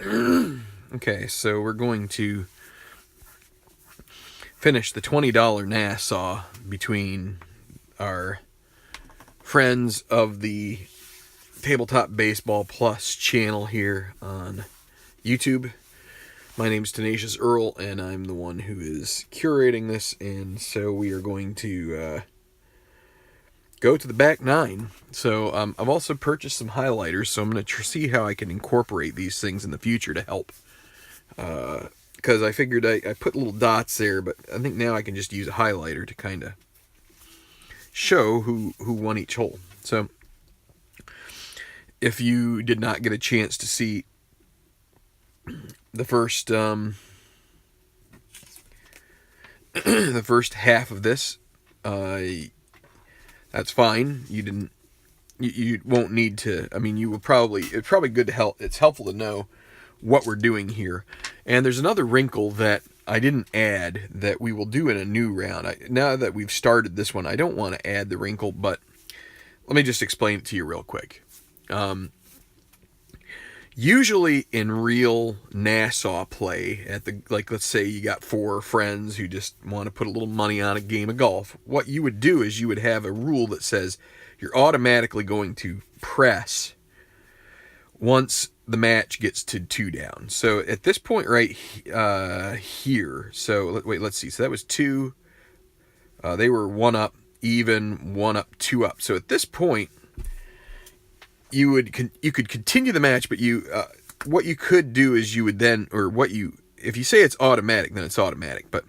Okay, so we're going to finish the $20 Nassau between our friends of the Tabletop Baseball Plus channel here on YouTube. My name's Tenacious Earl, and I'm the one who is curating this, and so we are going to go to the back nine. So I've also purchased some highlighters, so I'm going to see how I can incorporate these things in the future to help. Because I figured I put little dots there, but I think now I can just use a highlighter to kind of show who won each hole. So if you did not get a chance to see the first the first half of this, that's fine. You didn't. You won't need to. I mean, you will probably. It's probably good to help. It's helpful to know what we're doing here. And there's another wrinkle that I didn't add that we will do in a new round. Now that we've started this one, I don't want to add the wrinkle, but let me just explain it to you real quick. Usually in real Nassau play, let's say you got four friends who just want to put a little money on a game of golf, what you would do is you would have a rule that says you're automatically going to press once the match gets to 2 down. So at this point right here, so wait, let's see. So that was 2. They were 1 up, even, 1 up, 2 up. So at this point, you could continue the match, but what you could do is you would then, if you say it's automatic, then it's automatic. But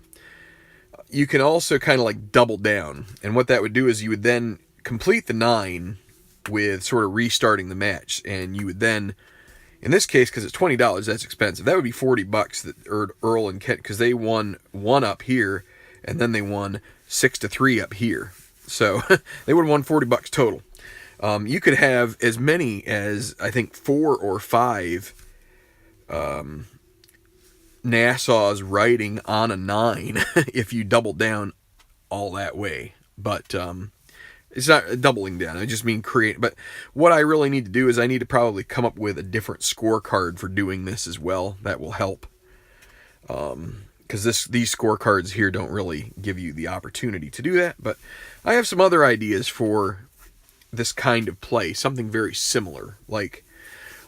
you can also kind of like double down, and what that would do is you would then complete the 9 with sort of restarting the match, and you would then, in this case, because it's $20, that's expensive. That would be $40 that Earl and Kent, because they won 1 up here, and then they won 6-3 up here. So they would have won $40 total. You could have as many as, I think, 4 or 5 Nassau's riding on a 9 if you double down all that way. But it's not doubling down. I just mean create. But what I really need to do is I need to probably come up with a different scorecard for doing this as well. That will help. Because these scorecards here don't really give you the opportunity to do that. But I have some other ideas for this kind of play. Something very similar. Like,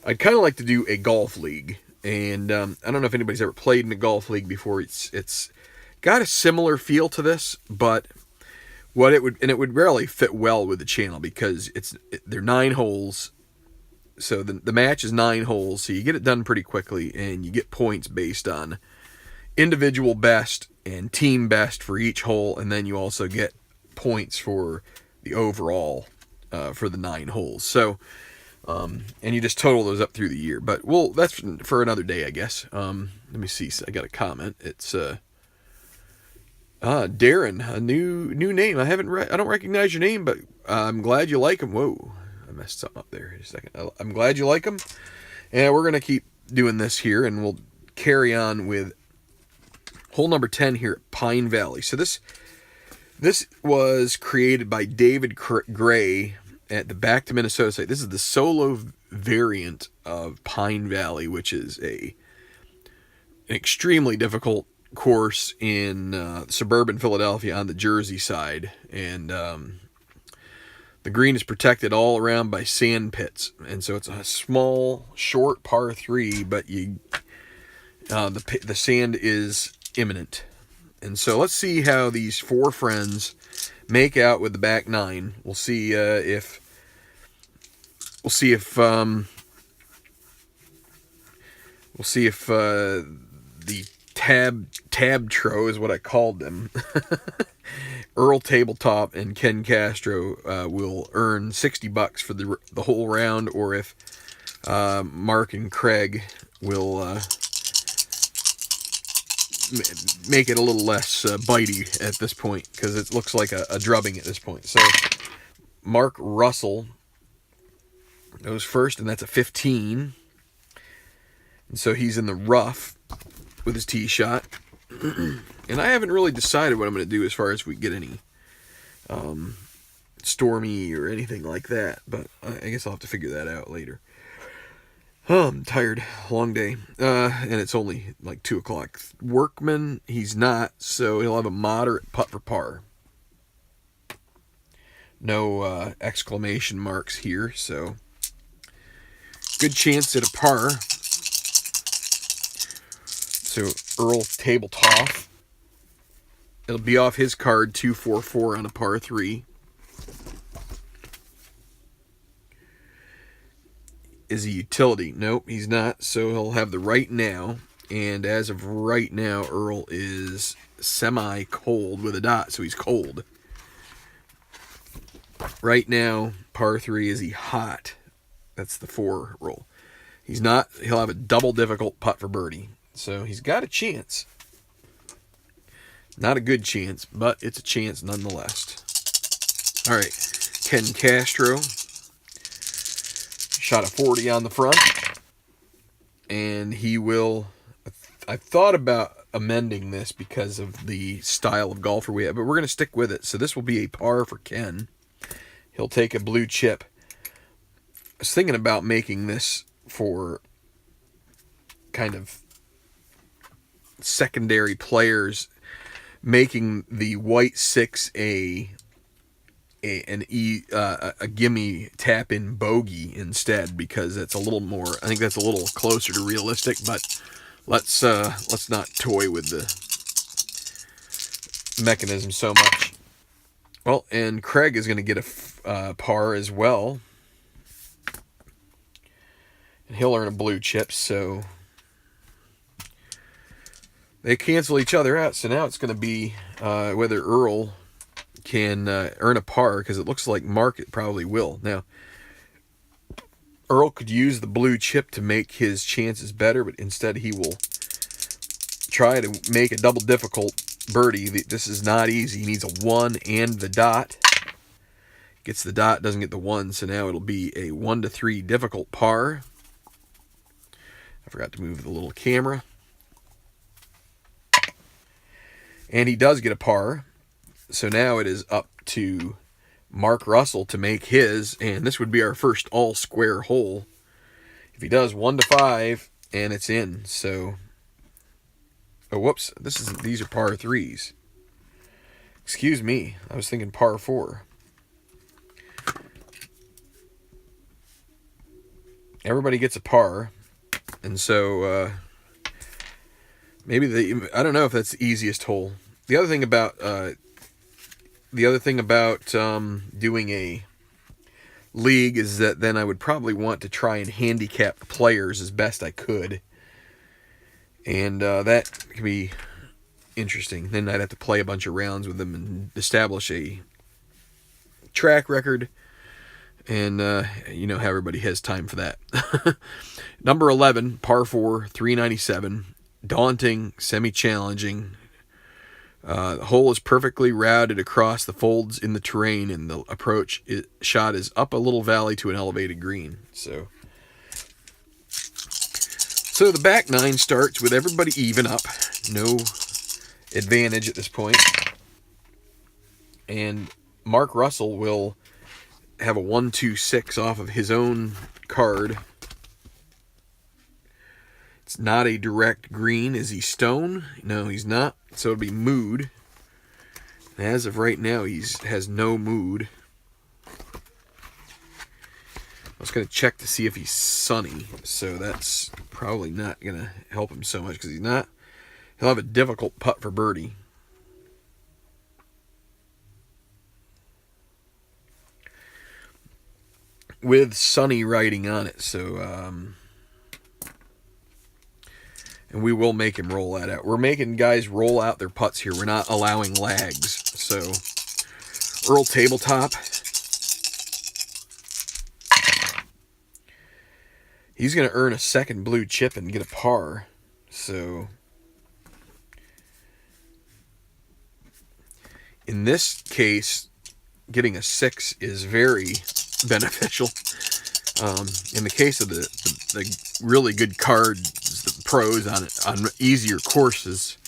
I'd kind of like to do a golf league. And I don't know if anybody's ever played in a golf league before. It's got a similar feel to this, but it would really fit well with the channel because they're 9 holes. So the match is 9 holes, so you get it done pretty quickly, and you get points based on individual best and team best for each hole, and then you also get points for the overall for the 9 holes. So, and you just total those up through the year. But that's for another day, I guess. Let me see. I got a comment. It's Darren, a new name. I don't recognize your name, but I'm glad you like him. Whoa, I messed something up there. Just a second. I'm glad you like him, and we're gonna keep doing this here, and we'll carry on with hole number 10 here at Pine Valley. So this was created by David Gray at the Back to Minnesota site. This is the solo variant of Pine Valley, which is an extremely difficult course in suburban Philadelphia on the Jersey side, and the green is protected all around by sand pits, and so it's a small, short par 3, but the sand is imminent. And so let's see how these 4 friends make out with the back 9. We'll see if the Tabtro is what I called them. Earl Tabletop and Ken Castro will earn $60 for the whole round, or if Mark and Craig will make it a little less bitey at this point, because it looks like a drubbing at this point. So Mark Russell goes first, and that's a 15. And so he's in the rough with his tee shot. And I haven't really decided what I'm going to do as far as if we get any stormy or anything like that, but I guess I'll have to figure that out later. Oh, I'm tired. Long day. And it's only like 2 o'clock. Workman, he's not, so he'll have a moderate putt for par. No exclamation marks here, so good chance at a par. So Earl tabletop. It'll be off his card 2-4-4 on a par 3. Is he utility? Nope, he's not. So he'll have the right now. And as of right now, Earl is semi-cold with a dot, so he's cold. Right now, par 3, is he hot? That's the 4 roll. He's not. He'll have a double difficult putt for birdie. So he's got a chance. Not a good chance, but it's a chance nonetheless. All right, Ken Castro shot a 40 on the front, and he will. I thought about amending this because of the style of golfer we have, but we're going to stick with it. So this will be a par for Ken. He'll take a blue chip. I was thinking about making this for kind of secondary players, making the white 6 a gimme tap in bogey instead, because it's a little more. I think that's a little closer to realistic. But let's not toy with the mechanism so much. Well, and Craig is going to get a par as well, and he'll earn a blue chip. So they cancel each other out. So now it's going to be whether Earl can earn a par, because it looks like Mark probably will. Now, Earl could use the blue chip to make his chances better, but instead he will try to make a double difficult birdie. This is not easy. He needs a 1 and the dot. Gets the dot, doesn't get the 1, so now it'll be a 1-3 difficult par. I forgot to move the little camera. And he does get a par. So now it is up to Mark Russell to make his, and this would be our first all-square hole. If he does 1-5, and it's in. So, oh, whoops, these are par 3s. Excuse me, I was thinking par 4. Everybody gets a par, and so maybe I don't know if that's the easiest hole. The other thing about doing a league is that then I would probably want to try and handicap the players as best I could. And that could be interesting. Then I'd have to play a bunch of rounds with them and establish a track record. And, how everybody has time for that. Number 11, par 4, 397. Daunting, semi-challenging. The hole is perfectly routed across the folds in the terrain, and the approach shot is up a little valley to an elevated green. So the back 9 starts with everybody even up. No advantage at this point. And Mark Russell will have a 1-2-6 off of his own card. It's not a direct green. Is he stone? No, he's not. So it'll be mood. And as of right now, he has no mood. I was going to check to see if he's sunny. So that's probably not going to help him so much, because he's not. He'll have a difficult putt for birdie. With sunny writing on it. So, and we will make him roll that out. We're making guys roll out their putts here. We're not allowing lags. So, Earl tabletop. He's going to earn a second blue chip and get a par. So, in this case, getting a 6 is very beneficial. In the case of the really good cards, the pros on easier courses,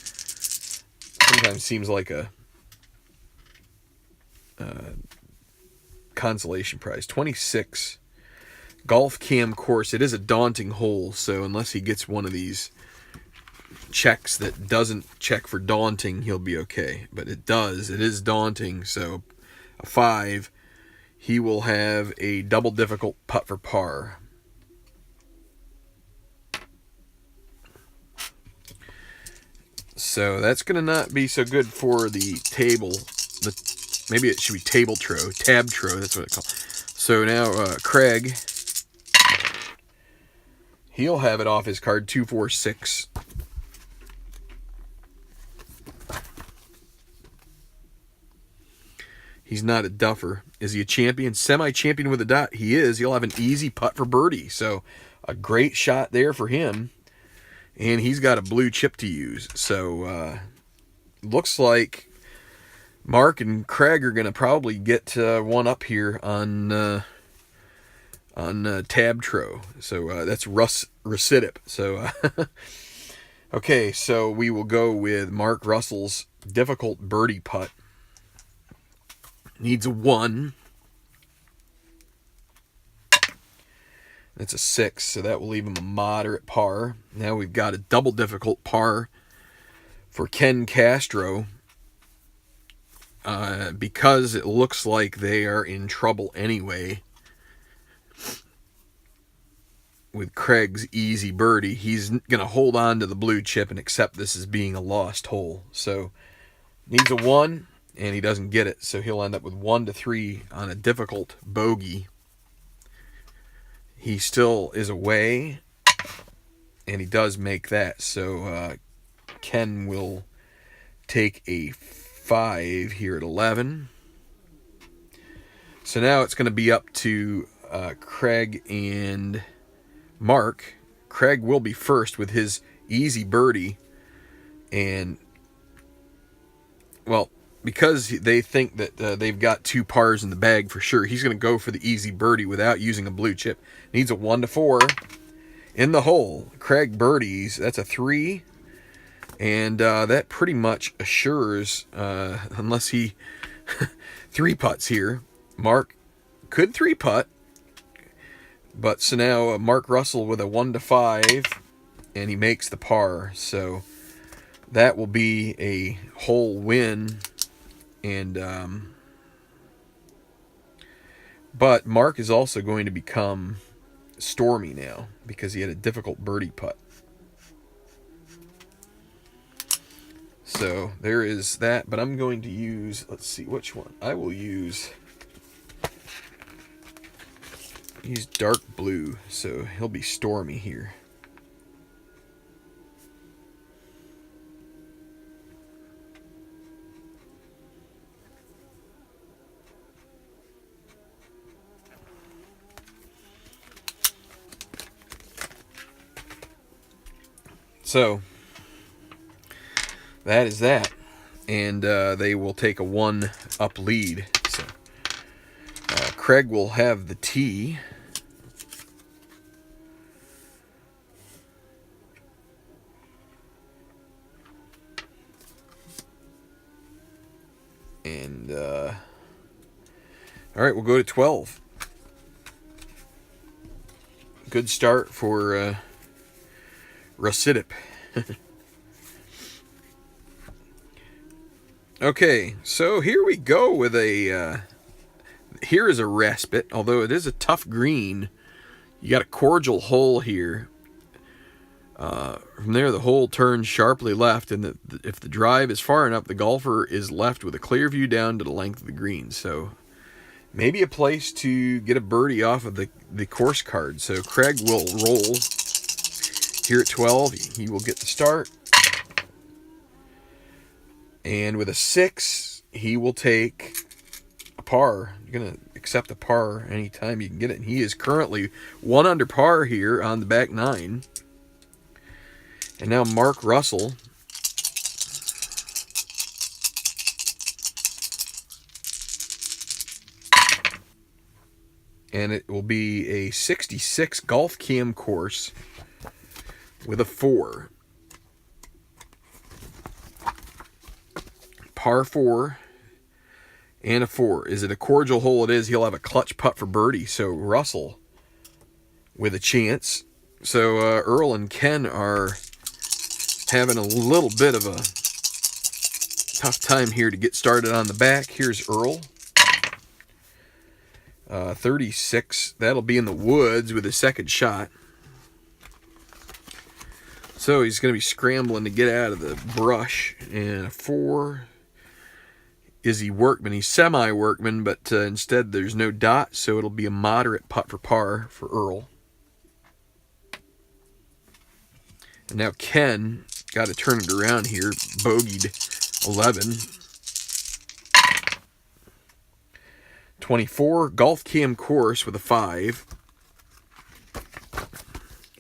sometimes seems like a consolation prize. 26 golf cam course, it is a daunting hole, so unless he gets one of these checks that doesn't check for daunting, he'll be okay. But it does. It is daunting, so a 5. He will have a double difficult putt for par. So that's going to not be so good for the table. Maybe it should be table tro, tab tro, that's what it's called. So now Craig, he'll have it off his card, 2, 4, 6. He's not a duffer. Is he a champion? Semi-champion with a dot. He is. He'll have an easy putt for birdie. So a great shot there for him. And he's got a blue chip to use. So looks like Mark and Craig are going to probably get one up here on Tab Tro. So that's Russ Recidip. So okay, so we will go with Mark Russell's difficult birdie putt. Needs a 1. That's a 6, so that will leave him a moderate par. Now we've got a double difficult par for Ken Castro. Because it looks like they are in trouble anyway with Craig's easy birdie, he's going to hold on to the blue chip and accept this as being a lost hole. So needs a 1. And he doesn't get it, so he'll end up with 1 to 3 on a difficult bogey. He still is away, and he does make that. So Ken will take a 5 here at 11. So now it's going to be up to Craig and Mark. Craig will be first with his easy birdie, and well, because they think that they've got 2 pars in the bag for sure, he's going to go for the easy birdie without using a blue chip. Needs a 1 to 4 in the hole. Craig birdies. That's a 3. And that pretty much assures, unless he 3 putts here. Mark could 3 putt. But so now Mark Russell with a 1 to 5. And he makes the par. So that will be a hole win. And but Mark is also going to become stormy now because he had a difficult birdie putt. So there is that, but I'm going to use, let's see which one. I will use dark blue, so he'll be stormy here. So that is that, and they will take a 1 up lead. So Craig will have the tee, and all right, we'll go to 12. Good start for Recidip. Okay, so here we go with a here is a respite, although it is a tough green. You got a cordial hole here. From there, the hole turns sharply left, and if the drive is far enough, the golfer is left with a clear view down to the length of the green. So maybe a place to get a birdie off of the course card. So Craig will roll here at 12. He will get the start. And with a 6, he will take a par. You're going to accept a par anytime you can get it. And he is currently 1 under par here on the back 9. And now Mark Russell. And it will be a 66 golf cam course with a 4. Par 4 and a 4. Is it a cordial hole? It is. He'll have a clutch putt for birdie. So Russell with a chance. So Earl and Ken are having a little bit of a tough time here to get started on the back. Here's Earl. 36. That'll be in the woods with his second shot. So he's going to be scrambling to get out of the brush. And a 4. Is he workman? He's semi-workman, but instead there's no dot, so it'll be a moderate putt for par for Earl. And now Ken got to turn it around here. Bogeyed 11. 24, golf cam course with a 5.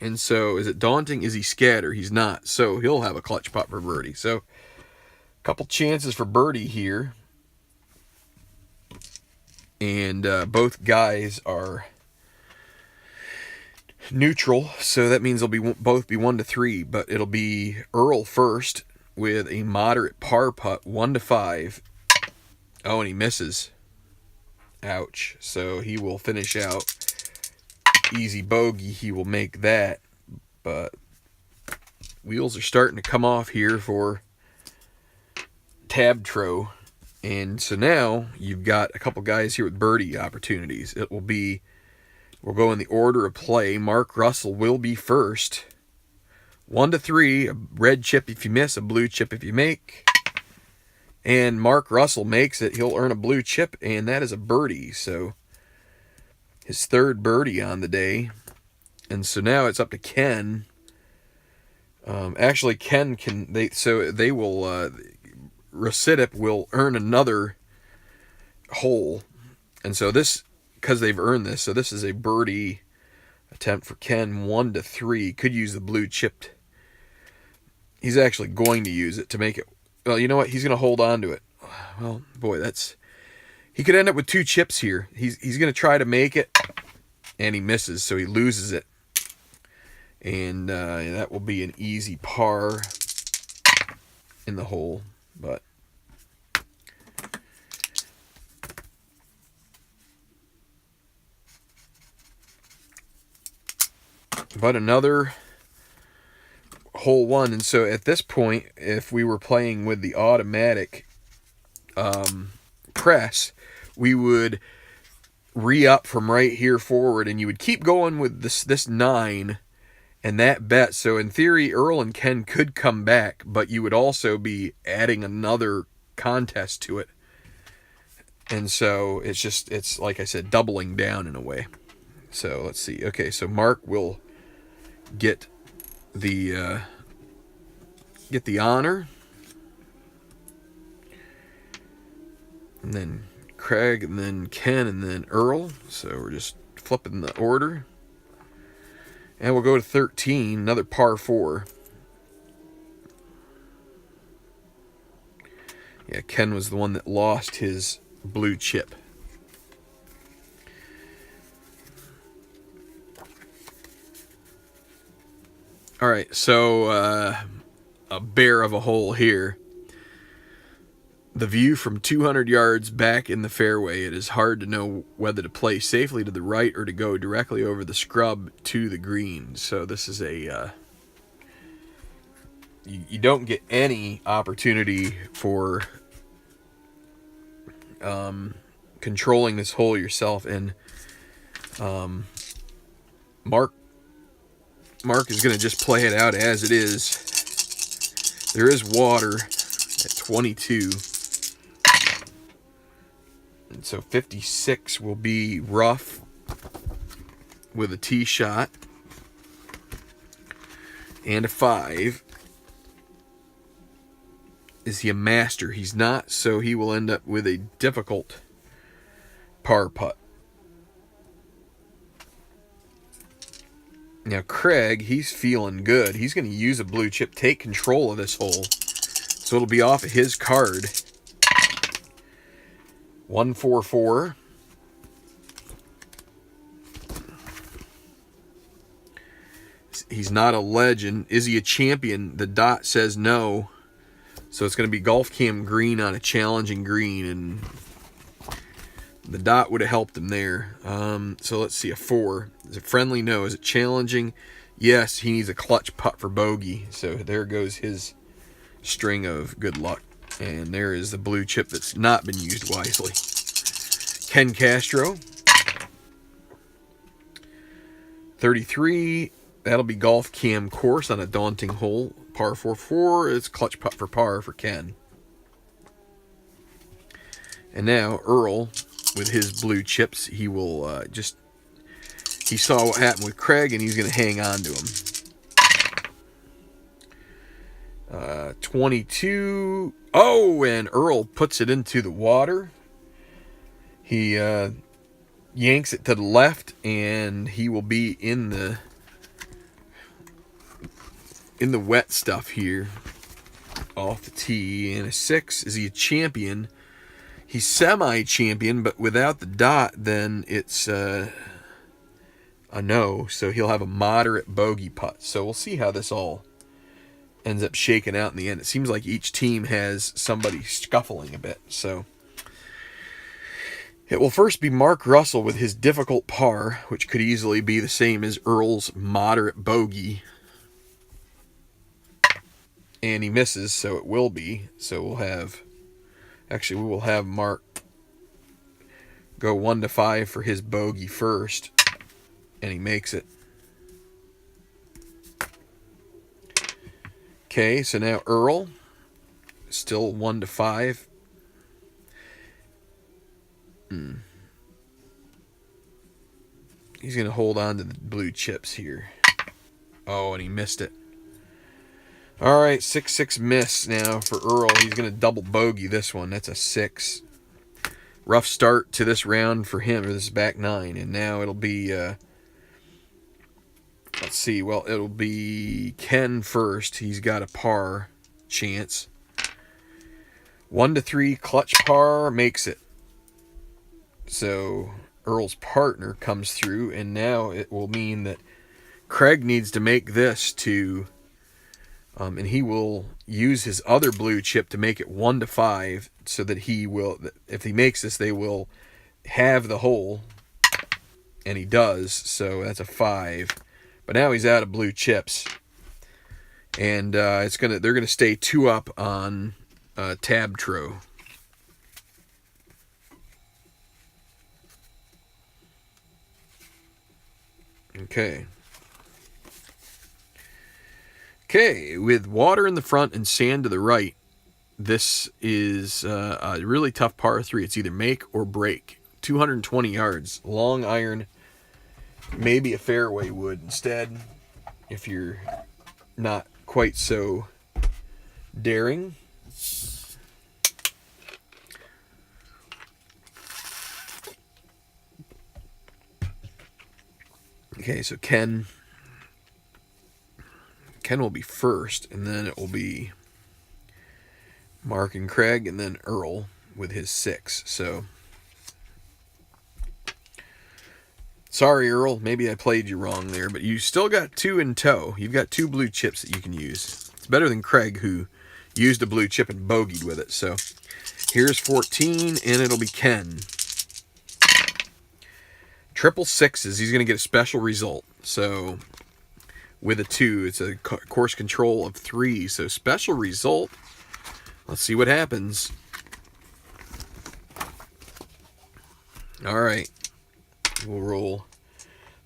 And so, is it daunting? Is he scatter? He's not. So, he'll have a clutch putt for birdie. So, a couple chances for birdie here. And both guys are neutral. So, that means they'll be both be 1 to 3. But it'll be Earl first with a moderate par putt, 1 to 5. Oh, and he misses. Ouch. So he will finish out easy bogey. He will make that. But wheels are starting to come off here for Tabtro. And so now you've got a couple guys here with birdie opportunities. It will be, we'll go in the order of play. Mark Russell will be first. 1 to 3, a red chip if you miss, a blue chip if you make. And Mark Russell makes it. He'll earn a blue chip, and that is a birdie. So his third birdie on the day. And so now it's up to Ken. Actually, Ken can. They will. Recipient will earn another hole, and so this, because they've earned this. So this is a birdie attempt for Ken. 1 to 3. Could use the blue chipped. He's actually going to use it to make it. Well, you know what? He's going to hold on to it. Well, boy, he could end up with 2 chips here. He's going to try to make it, and he misses, so he loses it. And that will be an easy par in the hole. But another hole 1, and so at this point, if we were playing with the automatic press, we would re-up from right here forward, and you would keep going with this 9 and that bet. So in theory, Earl and Ken could come back, but you would also be adding another contest to it. And so it's like I said, doubling down in a way. So let's see. Okay, so Mark will get the honor, and then Craig, and then Ken, and then Earl. So we're just flipping the order, and we'll go to 13, another par 4. Yeah, Ken was the one that lost his blue chip. All right, so a bear of a hole here. The view from 200 yards back in the fairway, it is hard to know whether to play safely to the right or to go directly over the scrub to the green. So this is a... you don't get any opportunity for controlling this hole yourself. And Mark is going to just play it out as it is. There is water at 22. And so 56 will be rough with a tee shot. And a 5. Is he a master? He's not, so he will end up with a difficult par putt. Now, Craig, he's feeling good. He's going to use a blue chip, take control of this hole. So it'll be off of his card. 144. He's not a legend. Is he a champion? The dot says no. So it's going to be golf cam green on a challenging green. And The dot would have helped him there. So let's see, a 4. Is it friendly? No. Is it challenging? Yes, he needs a clutch putt for bogey. So there goes his string of good luck. And there is the blue chip that's not been used wisely. Ken Castro. 33. That'll be golf cam course on a daunting hole. Par 4-4. It's clutch putt for par for Ken. And now Earl, with his blue chips, he will he saw what happened with Craig, and he's going to hang on to him. 22. Oh, and Earl puts it into the water. He yanks it to the left, and he will be in the wet stuff here off the tee. And a 6. Is he a champion? He's semi-champion, but without the dot, then it's a no. So he'll have a moderate bogey putt. So we'll see how this all ends up shaking out in the end. It seems like each team has somebody scuffling a bit. So it will first be Mark Russell with his difficult par, which could easily be the same as Earl's moderate bogey. And he misses, so it will be. So we'll have... Actually, we will have Mark go 1 to 5 for his bogey first, and he makes it. Okay, so now Earl, still 1 to 5. He's going to hold on to the blue chips here. Oh, and he missed it. All right, 6-6 miss now for Earl. He's going to double bogey this one. That's a 6. Rough start to this round for him, or this back 9. And now it'll be, let's see, well, it'll be Ken first. He's got a par chance. 1 to 3, clutch par, makes it. So Earl's partner comes through, and now it will mean that Craig needs to make this to... and he will use his other blue chip to make it 1 to 5, so that he will, if he makes this, they will have the hole, and he does. So that's a 5. But now he's out of blue chips, and they're gonna stay 2 up on tab tro. Okay. Okay, with water in the front and sand to the right, this is a really tough par 3. It's either make or break. 220 yards, long iron, maybe a fairway wood instead, if you're not quite so daring. Okay, so Ken will be first, and then it will be Mark and Craig, and then Earl with his 6. So, sorry, Earl, maybe I played you wrong there, but you still got 2 in tow. You've got 2 blue chips that you can use. It's better than Craig, who used a blue chip and bogeyed with it. So, here's 14, and it'll be Ken. Triple 6s, he's going to get a special result. So... with a 2, it's a course control of 3. So special result. Let's see what happens. All right. We'll roll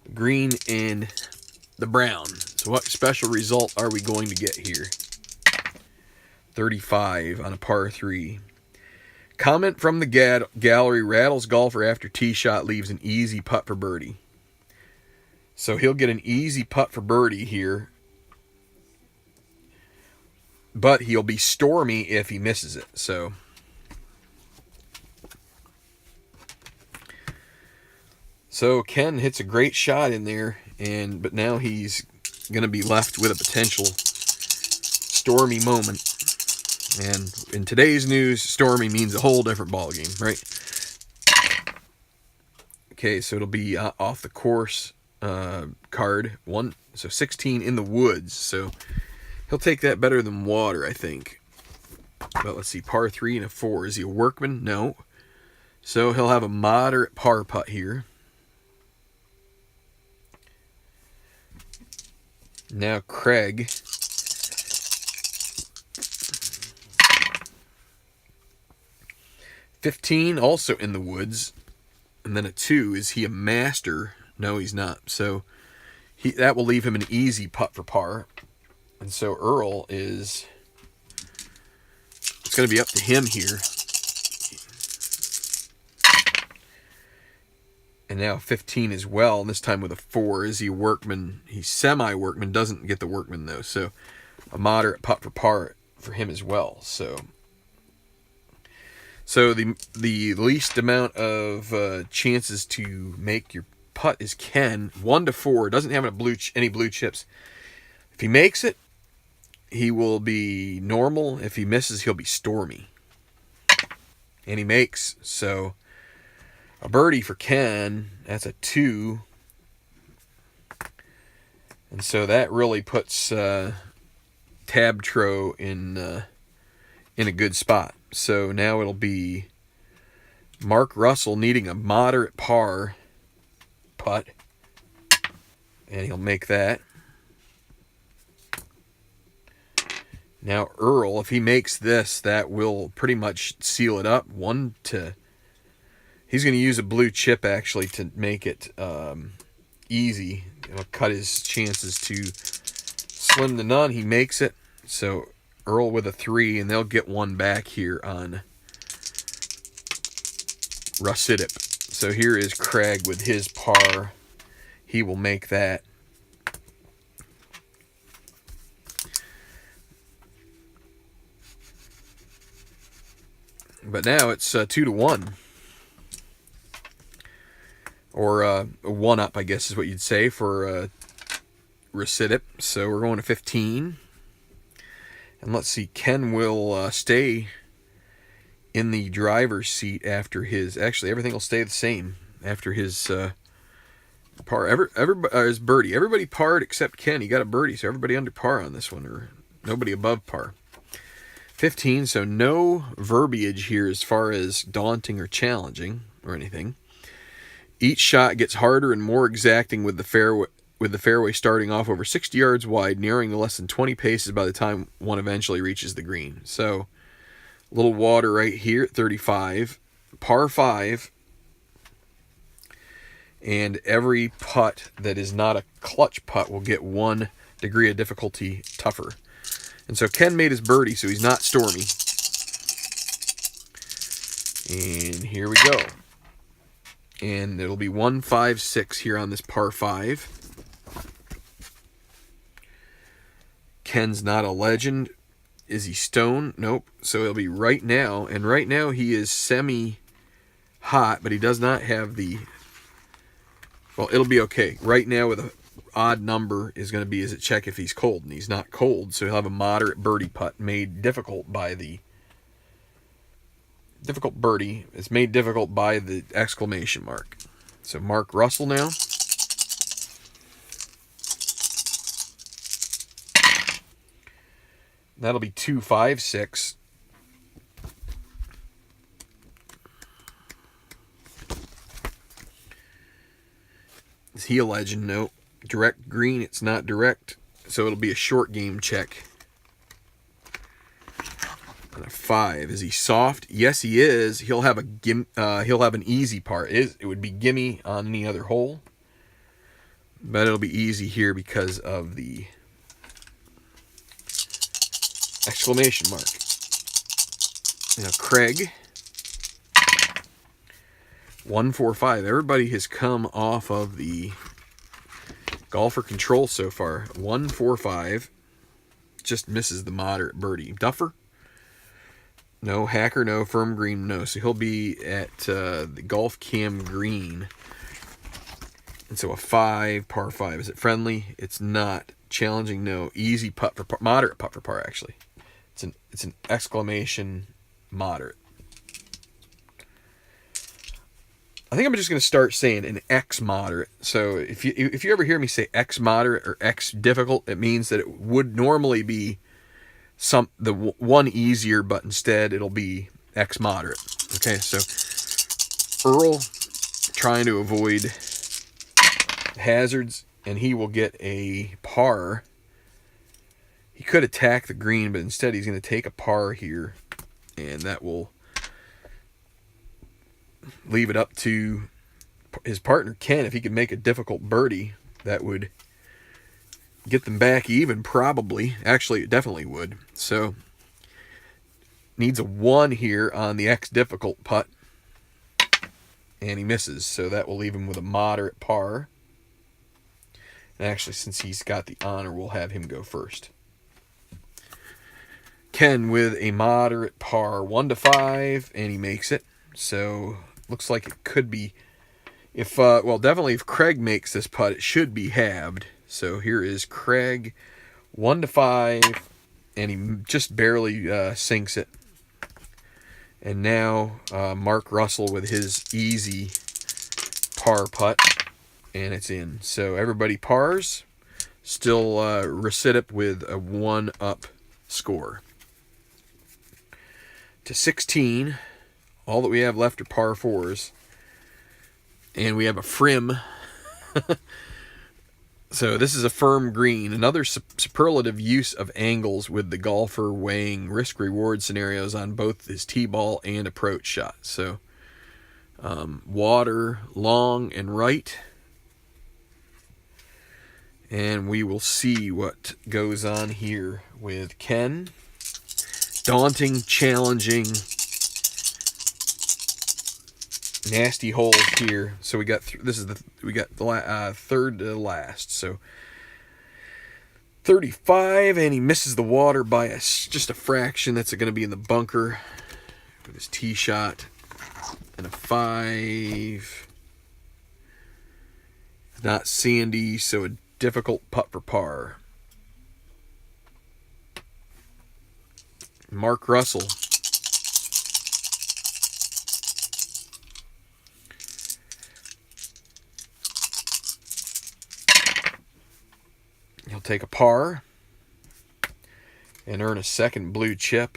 the green and the brown. So what special result are we going to get here? 35 on a par 3. Comment from the gallery. Rattles golfer after tee shot leaves an easy putt for birdie. So he'll get an easy putt for birdie here. But he'll be stormy if he misses it. So Ken hits a great shot in there, but now he's going to be left with a potential stormy moment. And in today's news, stormy means a whole different ballgame, right? Okay, so it'll be off the course card 1, so 16 in the woods. So he'll take that better than water, I think. But let's see, par 3 and a 4. Is he a workman? No. So he'll have a moderate par putt here. Now Craig. $15, also in the woods. And then a 2, is he a master? No, he's not. So that will leave him an easy putt for par. And so Earl is, it's going to be up to him here. And now 15 as well, and this time with a 4. Is he a workman? He's semi-workman, doesn't get the workman though. So a moderate putt for par for him as well. So the least amount of chances to make your putt is Ken, 1 to 4. Doesn't have any blue chips. If he makes it, he will be normal. If he misses, he'll be stormy. And he makes, so a birdie for Ken. That's a 2. And so that really puts Tabtro in a good spot. So now it'll be Mark Russell needing a moderate par putt. And he'll make that. Now Earl, if he makes this, that will pretty much seal it up. He's going to use a blue chip actually to make it easy. It'll cut his chances to slim to none. He makes it. So Earl with a 3, and they'll get 1 back here on Russidip. So here is Craig with his par. He will make that. But now it's 2 to 1. Or a 1-up, I guess is what you'd say for Russidip. So we're going to 15. And let's see, Ken will stay in the driver's seat after his... Actually, everything will stay the same after his par. His birdie. Everybody parred except Ken. He got a birdie, so everybody under par on this one, or nobody above par. 15, so no verbiage here as far as daunting or challenging or anything. Each shot gets harder and more exacting with the fairway starting off over 60 yards wide, narrowing to less than 20 paces by the time one eventually reaches the green. So a little water right here at 35, par 5, and every putt that is not a clutch putt will get 1 degree of difficulty tougher. And so Ken made his birdie, so he's not stormy. And here we go. And it'll be 1-5-6 here on this par 5. Ken's not a legend. Is he stone? Nope. So it'll be right now. And right now he is semi-hot, but he does not have the... Well, it'll be okay. Right now with a odd number is going to be, is it check if he's cold? And he's not cold, so he'll have a moderate birdie putt made difficult by the... Difficult birdie. It's made difficult by the exclamation mark. So Mark Russell now. That'll be 2-5-6. Is he a legend? No. Direct green, it's not direct. So it'll be a short game check. And a 5. Is he soft? Yes, he is. He'll have an easy par. It would be gimme on any other hole. But it'll be easy here because of the exclamation mark. Now Craig. 1-4-5. Everybody has come off of the golfer control so far. 1-4-5. Just misses the moderate birdie. Duffer? No. Hacker? No. Firm green? No. So he'll be at the golf cam green. And so a 5, par 5. Is it friendly? It's not. Challenging? No. Easy putt for par. Moderate putt for par, actually. It's an exclamation moderate. I think I'm just going to start saying an X moderate. So if you ever hear me say X moderate or X difficult, it means that it would normally be the one easier, but instead it'll be X moderate. Okay, so Earl trying to avoid hazards, and he will get a par. He could attack the green, but instead he's going to take a par here, and that will leave it up to his partner Ken. If he could make a difficult birdie, that would get them back even, probably. Actually, it definitely would. So, needs a 1 here on the X difficult putt, and he misses, so that will leave him with a moderate par. And actually, since he's got the honor, we'll have him go first. Ken with a moderate par, 1-5, and he makes it. So, looks like it could be, well, definitely if Craig makes this putt, it should be halved. So here is Craig, 1-5, and he just barely sinks it. And now Mark Russell with his easy par putt, and it's in. So everybody pars, still Recitip with a 1-up score. To 16, all that we have left are par 4s. And we have a frim. So this is a firm green. Another superlative use of angles with the golfer weighing risk-reward scenarios on both his tee ball and approach shot. So water long and right. And we will see what goes on here with Ken. Daunting, challenging, nasty holes here. So we got we got the third to last. So 35, and he misses the water by just a fraction. That's going to be in the bunker with his tee shot, and a 5. Not sandy, so a difficult putt for par. Mark Russell. He'll take a par and earn a second blue chip.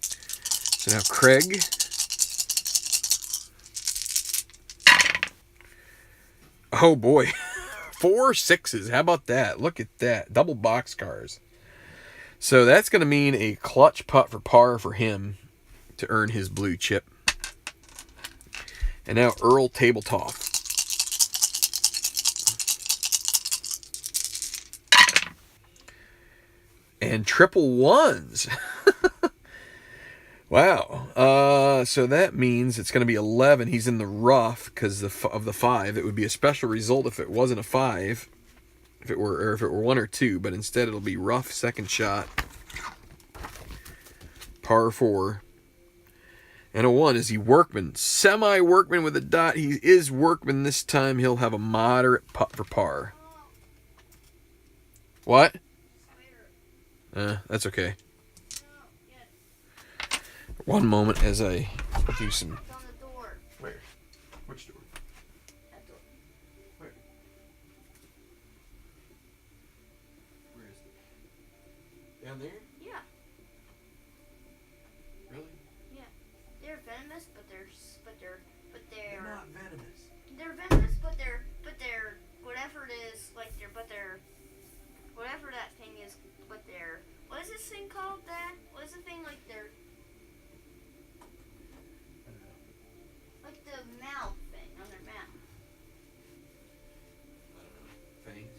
So now Craig. Oh boy. 4 6s. How about that? Look at that. Double boxcars. So that's going to mean a clutch putt for par for him to earn his blue chip. And now Earl tabletop. And triple 1s. Wow. So that means it's going to be 11. He's in the rough because of the 5. It would be a special result if it wasn't a 5. If it were 1 or 2, but instead it'll be rough second shot. Par 4. And a 1. Is he workman? Semi-workman with a dot. He is workman this time. He'll have a moderate putt for par. What? That's okay. One moment as I do some... Where? Which door? That door. Where? Where is it? Down there? Yeah. Really? Yeah. They're venomous, but they're They're not venomous. They're venomous, but they're whatever it is, like whatever that thing is, but they're, what is this thing called, Dad? What is the thing, like they're, I don't know. like the mouth thing on their mouth? I don't know. Fangs?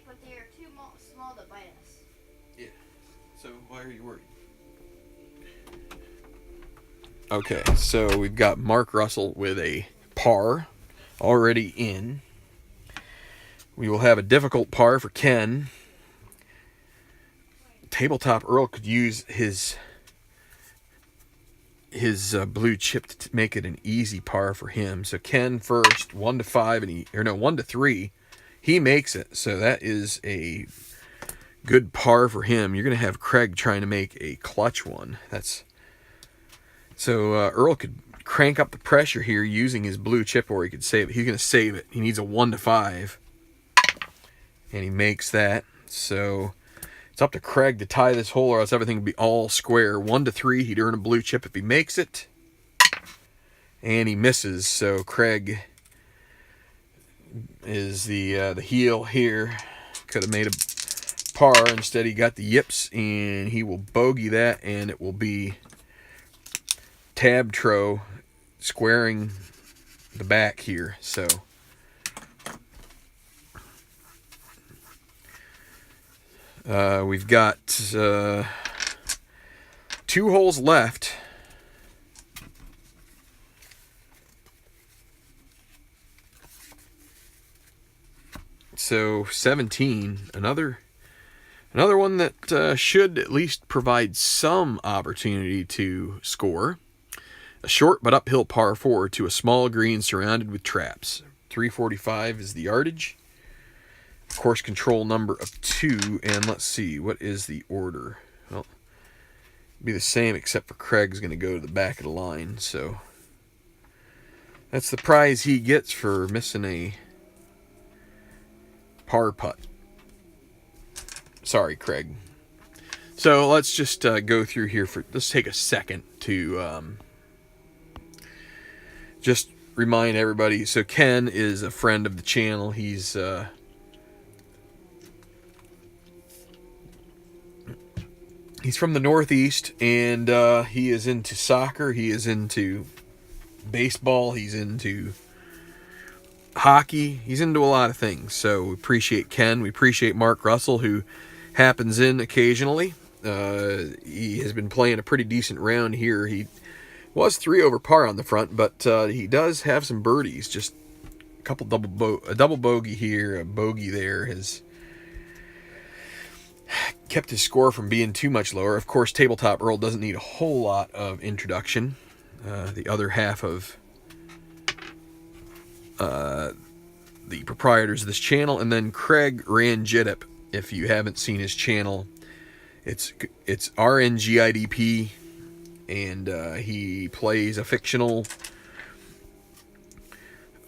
But they are too small to bite us. Yeah. So why are you worried? Okay, so we've got Mark Russell with a par already in. We will have a difficult par for Ken. Tabletop Earl could use his blue chip to make it an easy par for him. So Ken first, 1-5, and 1-3. He makes it. So that is a good par for him. You're going to have Craig trying to make a clutch one. So Earl could crank up the pressure here using his blue chip, or he could save it. He's going to save it. He needs a 1-5. And he makes that. So It's up to Craig to tie this hole, or else everything would be all square. 1 to 3, he'd earn a blue chip if he makes it. And he misses, so Craig is the heel here. Could have made a par. Instead, he got the yips, and he will bogey that, and it will be tab tro squaring the back here. So we've got 2 holes left. So 17, another one that should at least provide some opportunity to score. A short but uphill par 4 to a small green surrounded with traps. 345 is the yardage. Course control number of 2, and let's see, what is the order? Well, it'll be the same except for Craig's going to go to the back of the line, so that's the prize he gets for missing a par putt. Sorry, Craig. So let's just go through here for. Let's take a second to just remind everybody. So Ken is a friend of the channel. He's from the Northeast, and he is into soccer. He is into baseball. He's into hockey. He's into a lot of things. So we appreciate Ken. We appreciate Mark Russell, who happens in occasionally. He has been playing a pretty decent round here. He was 3 over par on the front, but he does have some birdies. Just a couple a double bogey here, a bogey there has kept his score from being too much lower. Of course, Tabletop Earl doesn't need a whole lot of introduction. The other half of the proprietors of this channel, and then Craig Ranjidip. If you haven't seen his channel, it's RNGIDP, and he plays a fictional,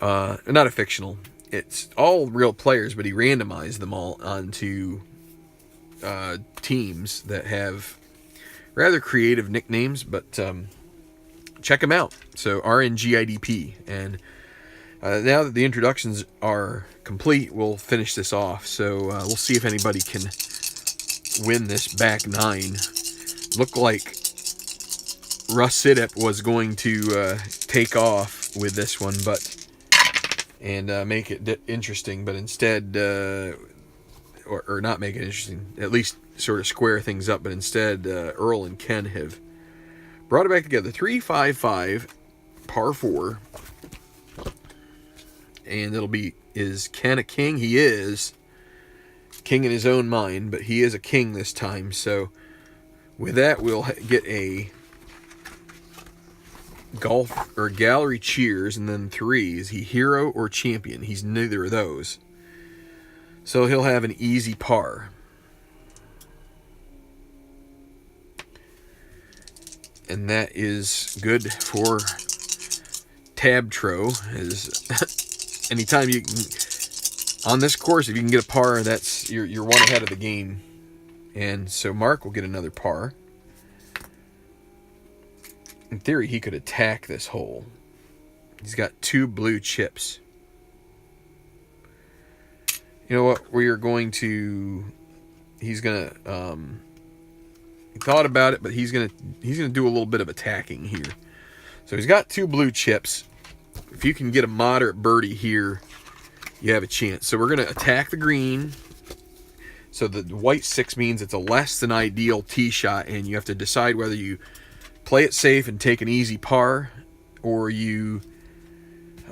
not a fictional, it's all real players, but he randomized them all onto teams that have rather creative nicknames, but check him out. So RNGIDP, and now that the introductions are complete, we'll finish this off. So we'll see if anybody can win this back 9. Looked like Russ Sidip was going to take off with this one, and make it interesting, but instead, or not make it interesting, at least sort of square things up, but instead Earl and Ken have brought it back together. 355 par 4. And it'll be, is Ken a king? He is king in his own mind, but he is a king this time. So with that, we'll get a golf or gallery cheers, and then 3. Is he hero or champion? He's neither of those. So he'll have an easy par. And that is good for Tabtro. Anytime you can, on this course, if you can get a par, that's you're one ahead of the game. And so Mark will get another par. In theory, he could attack this hole. He's got 2 blue chips. You know what? We are going to. He's gonna. He thought about it, but he's gonna do a little bit of attacking here. So he's got 2 blue chips. If you can get a moderate birdie here, you have a chance. So we're going to attack the green. So the white 6 means it's a less than ideal tee shot, and you have to decide whether you play it safe and take an easy par, or you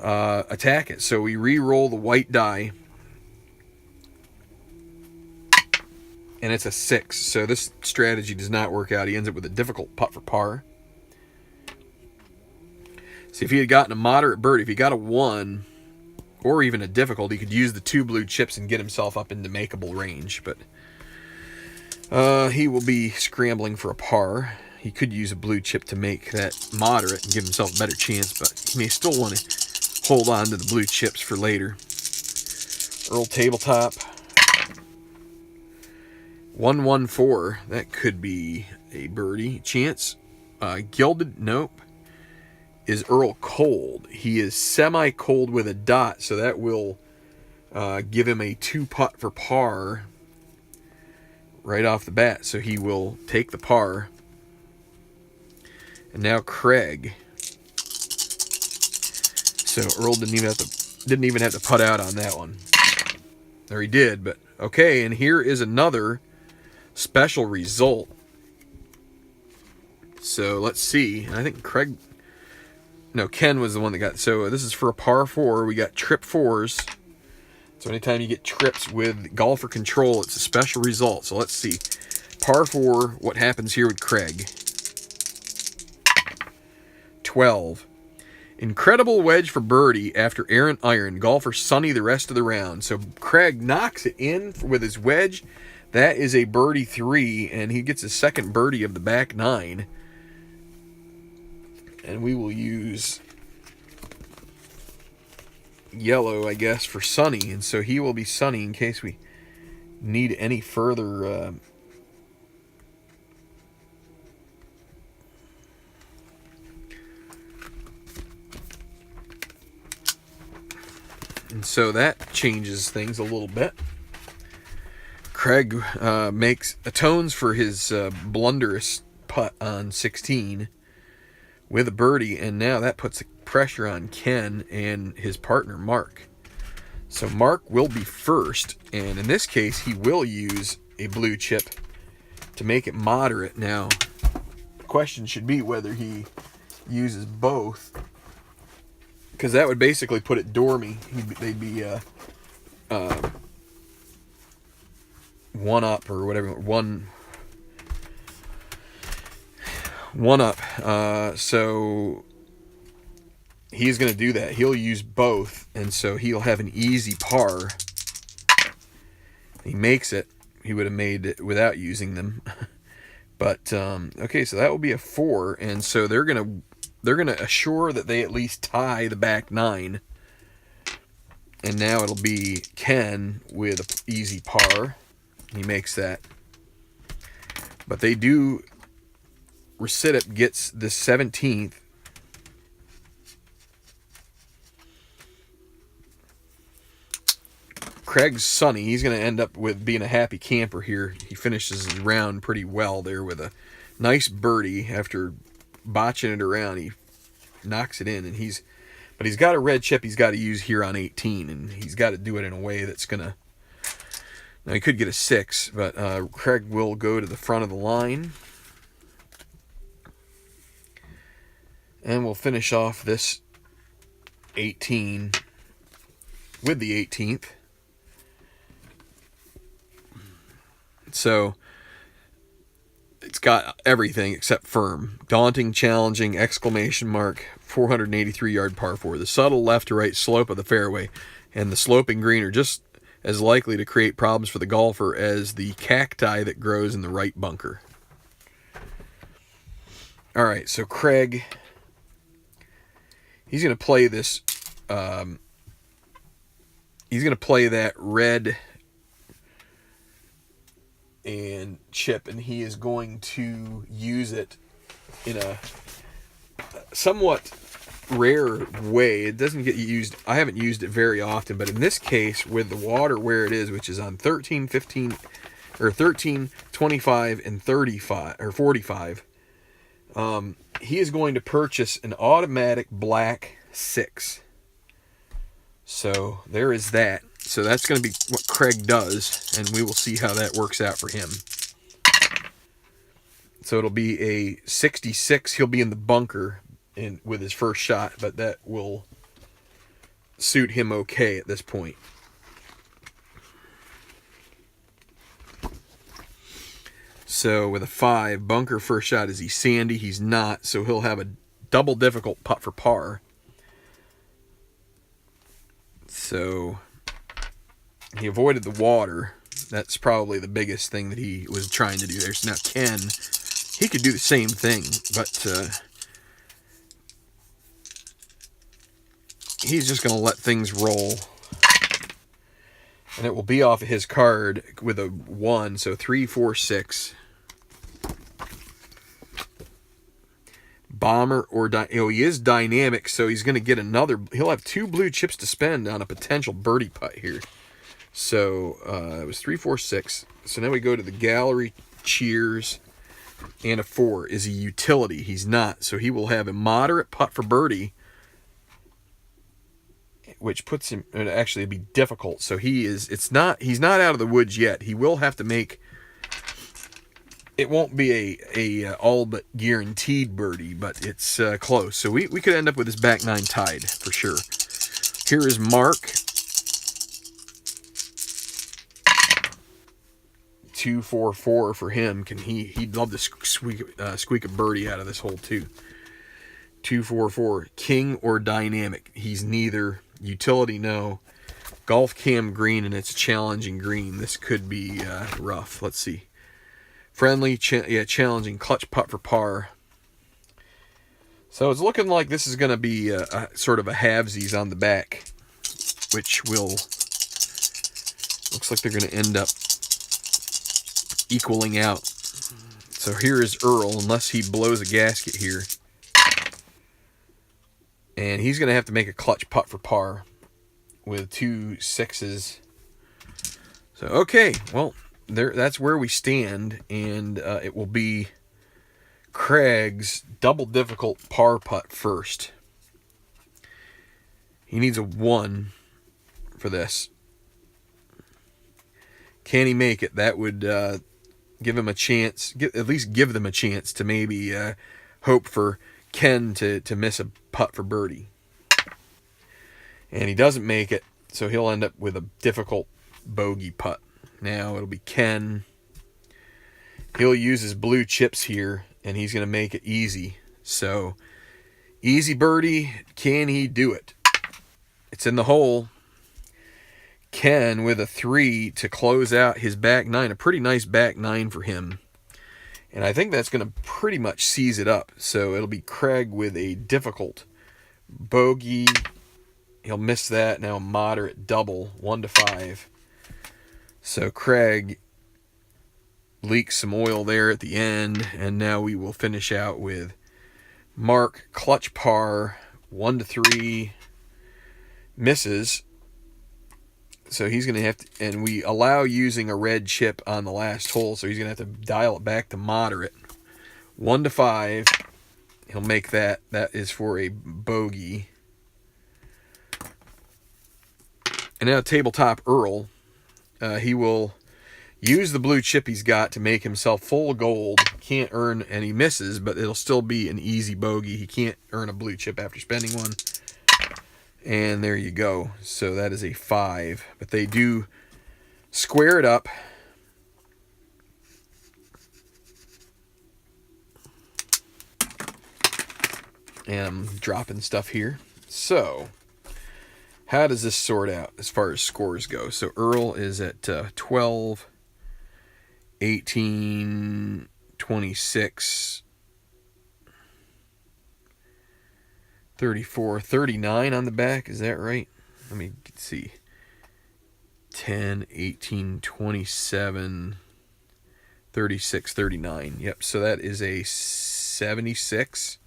attack it. So we re-roll the white die, and it's a 6. So this strategy does not work out. He ends up with a difficult putt for par. See, if he had gotten a moderate birdie, if he got a 1, or even a difficult, he could use the 2 blue chips and get himself up into makeable range. But he will be scrambling for a par. He could use a blue chip to make that moderate and give himself a better chance, but he may still want to hold on to the blue chips for later. Earl Tabletop 114. That could be a birdie. Chance. Gilded. Nope. Is Earl cold? He is semi-cold with a dot, so that will give him a 2-putt for par right off the bat. So he will take the par. And now Craig. So Earl didn't even have to putt out on that one. Or he did, but okay. And here is another special result. So let's see. I think Ken was the one that got. So this is for a par 4. We got trip 4s. So anytime you get trips with golfer control, it's a special result. So let's see. Par 4, what happens here with Craig? 12. Incredible wedge for birdie after errant iron. Golfer sunny the rest of the round. So Craig knocks it in with his wedge. That is a birdie 3, and he gets his second birdie of the back 9. And we will use yellow, I guess, for sunny. And so he will be sunny in case we need any further and so that changes things a little bit. Craig atones for his blunderous putt on 16 with a birdie, and now that puts pressure on Ken and his partner Mark. So Mark will be first, and in this case he will use a blue chip to make it moderate. Now the question should be whether he uses both, because that would basically put it dormy. They'd be one up or whatever, one up. So he's going to do that. He'll use both, and so he'll have an easy par. He makes it. He would have made it without using them. But okay, so that will be a 4, and so they're gonna assure that they at least tie the back 9. And now it'll be Ken with an easy par. He makes that. But they do. Recitip gets the 17th. Craig's sunny. He's going to end up with being a happy camper here. He finishes his round pretty well there with a nice birdie after botching it around. He knocks it in, and he's got a red chip he's got to use here on 18, and he's got to do it in a way that's going to. Now he could get a 6, but Craig will go to the front of the line. And we'll finish off this 18 with the 18th. So it's got everything except firm. Daunting, challenging, exclamation mark, 483-yard par 4. The subtle left to right slope of the fairway and the sloping green are just as likely to create problems for the golfer as the cacti that grows in the right bunker. All right, so Craig, he's going to play this. He's going to play that red and chip, and he is going to use it in a somewhat rare way. It doesn't get used. I haven't used it very often, but in this case, with the water where it is, which is on 13, 15, or 13, 25, and 35 or 45, he is going to purchase an automatic black 6. So there is that. So that's going to be what Craig does, and we will see how that works out for him. So it'll be a 66. He'll be in the bunker with his first shot, but that will suit him okay at this point. So with a 5, bunker first shot, is he sandy? He's not, so he'll have a double difficult putt for par. So he avoided the water. That's probably the biggest thing that he was trying to do there. So now Ken, he could do the same thing, but he's just going to let things roll. And it will be off of his card with a 1. So 3, 4, 6. Bomber or he is dynamic, so he's going to get another. He'll have 2 blue chips to spend on a potential birdie putt here. So it was 3, 4, 6. So now we go to the gallery. Cheers. And a 4. Is he utility? He's not. So he will have a moderate putt for birdie, which puts him. It actually be difficult. So he's not out of the woods yet. He will have to make. It won't be a all but guaranteed birdie, but it's close. So we could end up with this back 9 tied for sure. Here is Mark. 2, 4, 4 for him. He'd love to squeak a birdie out of this hole too. 2, 4, 4. King or dynamic? He's neither. Utility, no. Golf cam green, and it's a challenging green. This could be rough. Let's see. Friendly, challenging, clutch putt for par. So it's looking like this is going to be a sort of a halvesies on the back, which looks like they're going to end up equaling out. So here is Earl, unless he blows a gasket here. And he's going to have to make a clutch putt for par with 2 6s. So, okay, well, that's where we stand. And it will be Craig's double difficult par putt first. He needs a 1 for this. Can he make it? That would give him a chance, at least give them a chance to maybe hope for Ken to miss a putt for birdie. And he doesn't make it, so he'll end up with a difficult bogey putt. Now it'll be Ken. He'll use his blue chips here, and he's going to make it easy. So, easy birdie. Can he do it? It's in the hole. Ken with a 3 to close out his back 9. A pretty nice back 9 for him. And I think that's going to pretty much seize it up. So it'll be Craig with a difficult bogey. He'll miss that. Now a moderate double, 1 to 5. So Craig leaks some oil there at the end. And now we will finish out with Mark, clutch par, 1 to 3. Misses. So he's going to have to, and we allow using a red chip on the last hole, so he's going to have to dial it back to moderate. 1 to 5. He'll make that. That is for a bogey. And now tabletop Earl. He will use the blue chip he's got to make himself full gold. Can't earn any misses, but it'll still be an easy bogey. He can't earn a blue chip after spending one. And there you go. So that is a 5. But they do square it up. And I'm dropping stuff here. So, how does this sort out as far as scores go? So Earl is at 12, 18, 26, 34, 39 on the back. Is that right? Let me see. 10, 18, 27, 36, 39. Yep, so that is a 76.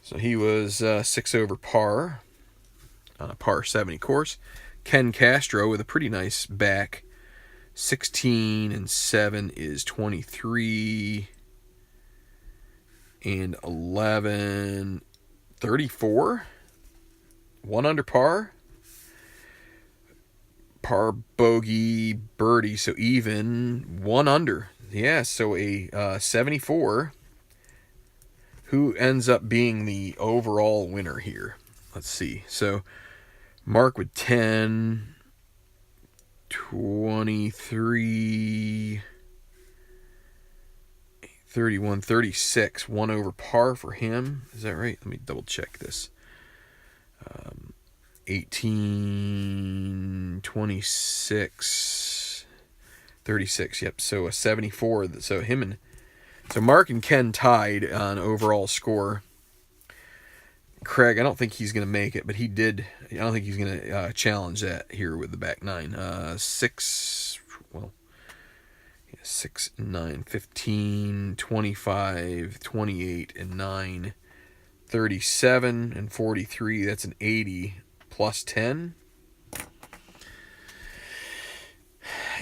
So he was 6 over par on a par 70 course. Ken Castro with a pretty nice back. 16 and 7 is 23. And 11... 34, 1 under par, bogey, birdie, so even, 1 under. Yeah, so a 74. Who ends up being the overall winner here? Let's see. So Mark with 10, 23, 31, 36, 1 over par for him. Is that right? Let me double check this. 18, 26, 36. Yep. So a 74. So Mark and Ken tied on overall score. Craig, I don't think he's going to make it, but he did. I don't think he's going to challenge that here with the back nine. 6, well, 6 and 9, 15, 25, 28 and 9, 37 and 43. That's an 80 plus 10.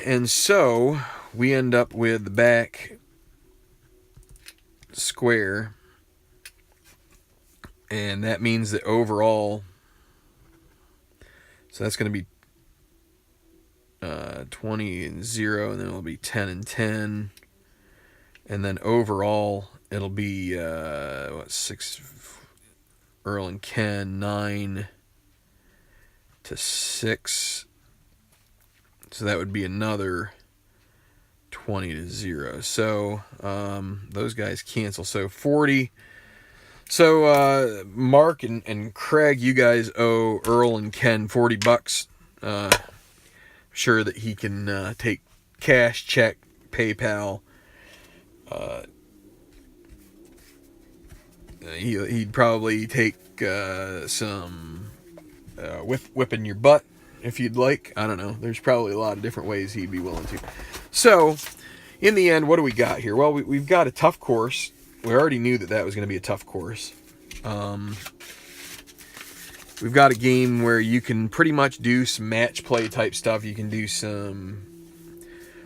And so we end up with the back square, and that means that overall, so that's going to be 20 and 0, and then it'll be 10 and 10, and then overall it'll be 6, Earl and Ken, 9 to 6, so that would be another 20 to 0. So those guys cancel. So 40. So Mark and Craig, you guys owe Earl and Ken $40. Sure that he can take cash, check, PayPal. He'd probably take some whipping your butt if you'd like. I don't know. There's probably a lot of different ways he'd be willing to. So, in the end, what do we got here? Well, we've got a tough course. We already knew that was going to be a tough course. We've got a game where you can pretty much do some match play type stuff. You can do some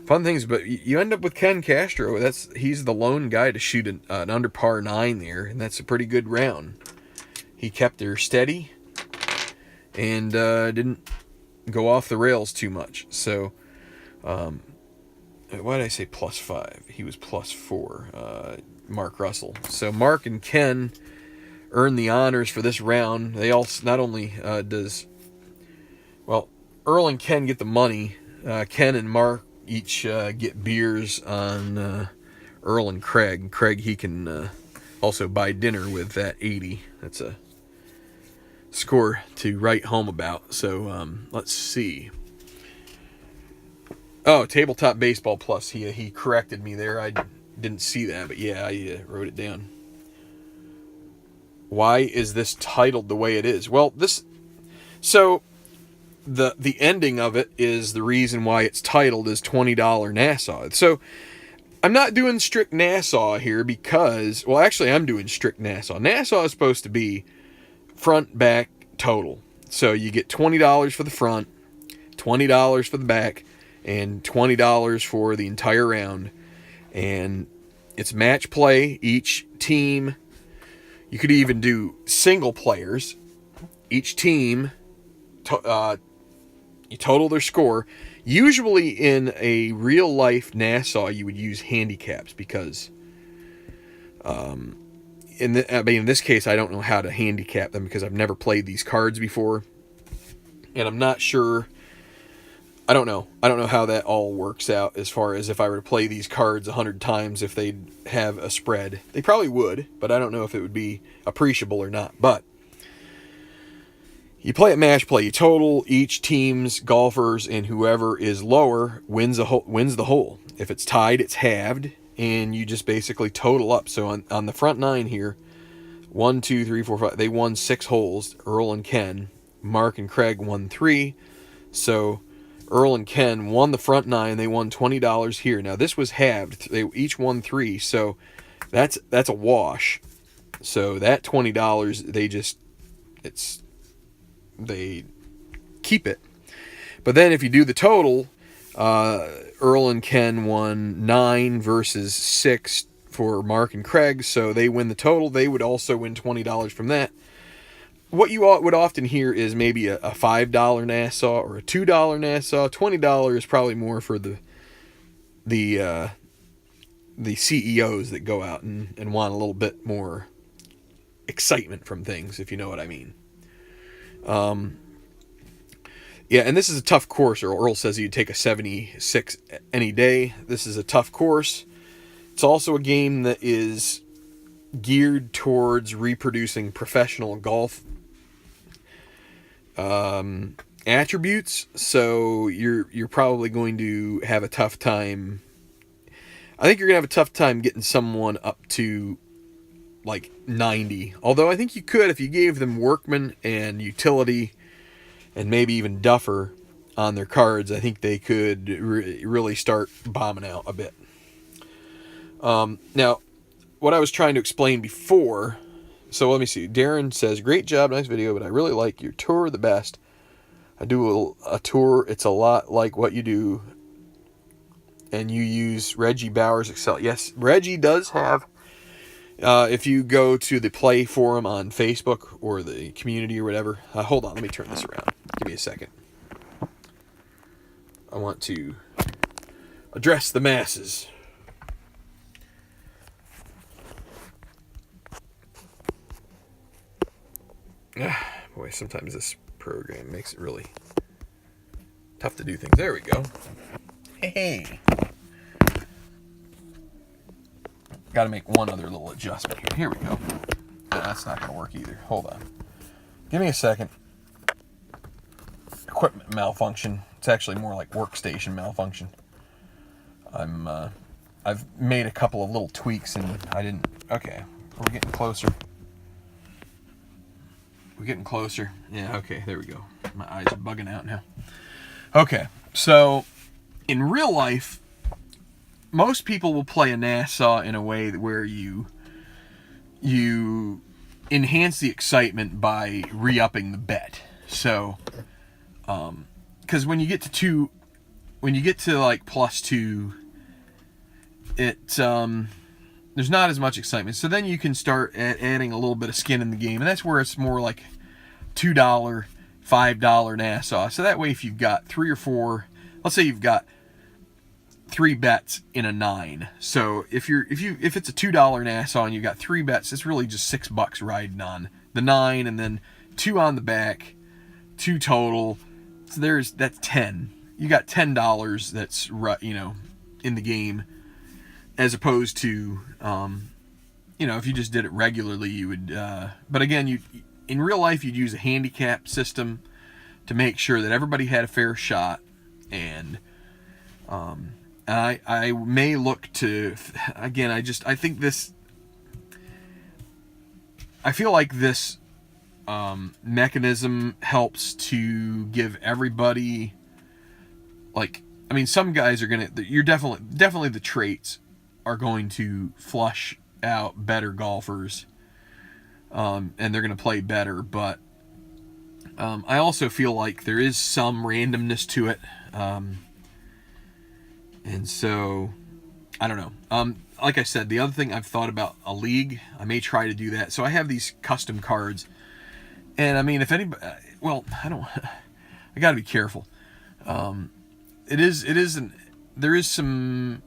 fun things, but you end up with Ken Castro. He's the lone guy to shoot an under par 9 there, and that's a pretty good round. He kept her steady and didn't go off the rails too much. So, why did I say plus 5? He was plus 4, Mark Russell. So Mark and Ken earn the honors for this round. They all, not only Earl and Ken get the money. Ken and Mark each get beers on Earl and Craig. Craig, he can also buy dinner with that 80. That's a score to write home about. So let's see. Oh, Tabletop Baseball Plus. He corrected me there. I didn't see that, but yeah, I wrote it down. Why is this titled the way it is? Well, the ending of it is the reason why it's titled as $20 Nassau. So I'm not doing strict Nassau here because, well, actually I'm doing strict Nassau. Nassau is supposed to be front, back, total. So you get $20 for the front, $20 for the back, and $20 for the entire round. And it's match play. Each team, you could even do single players. Each team, you total their score. Usually in a real life Nassau, you would use handicaps because, in this case, I don't know how to handicap them because I've never played these cards before, and I'm not sure. I don't know how that all works out as far as if I were to play these cards 100 times, if they'd have a spread. They probably would, but I don't know if it would be appreciable or not. But you play at match play. You total each team's golfers, and whoever is lower wins the hole. If it's tied, it's halved, and you just basically total up. So on the front 9 here, 1, 2, 3, 4, 5, they won 6 holes. Earl and Ken, Mark and Craig won 3. So Earl and Ken won the front 9. They won $20 here. Now this was halved. They each won 3, so that's a wash. So that $20, they keep it. But then if you do the total, Earl and Ken won 9 versus 6 for Mark and Craig, so they win the total. They would also win $20 from that. What you would often hear is maybe a $5 Nassau or a $2 Nassau. $20 is probably more for the CEOs that go out and want a little bit more excitement from things, if you know what I mean. Yeah, and this is a tough course. Earl says he'd take a 76 any day. This is a tough course. It's also a game that is geared towards reproducing professional golf attributes, so you're probably going to have a tough time. I think you're going to have a tough time getting someone up to like 90. Although I think you could if you gave them workman and utility and maybe even duffer on their cards. I think they could really start bombing out a bit. Now, what I was trying to explain before. So let me see. Darren says, great job, nice video, but I really like your tour the best. I do a tour. It's a lot like what you do. And you use Reggie Bauer's Excel. Yes, Reggie does have. If you go to the Play Forum on Facebook or the community or whatever. Hold on, let me turn this around. Give me a second. I want to address the masses. Boy, sometimes this program makes it really tough to do things. There we go. Hey. Got to make one other little adjustment here. Here we go. That's not going to work either. Hold on. Give me a second. Equipment malfunction. It's actually more like workstation malfunction. I've made a couple of little tweaks and I didn't. Okay, we're getting closer. We're getting closer. Yeah, okay, there we go. My eyes are bugging out now. Okay, so in real life, most people will play a Nassau in a way where you enhance the excitement by re-upping the bet. So, because when you get to like +2, there's not as much excitement. So then you can start adding a little bit of skin in the game, and that's where it's more like $2, $5 Nassau. So that way, if you've got 3 or 4, let's say you've got 3 bets in a 9. So if it's a $2 Nassau and you've got 3 bets, it's really just $6 riding on the 9, and then 2 on the back, 2 total. So that's 10. You got $10 that's in the game, as opposed to if you just did it regularly, you would. But again, in real life you'd use a handicap system to make sure that everybody had a fair shot, and I may look to, again, I think this, I feel like this mechanism helps to give everybody, like, I mean, some guys are you're definitely the traits are going to flush out better golfers, and they're going to play better, but I also feel like there is some randomness to it, and so I don't know. Like I said, the other thing I've thought about a league. I may try to do that. So I have these custom cards, and I mean, if anybody, well, I got to be careful. There is some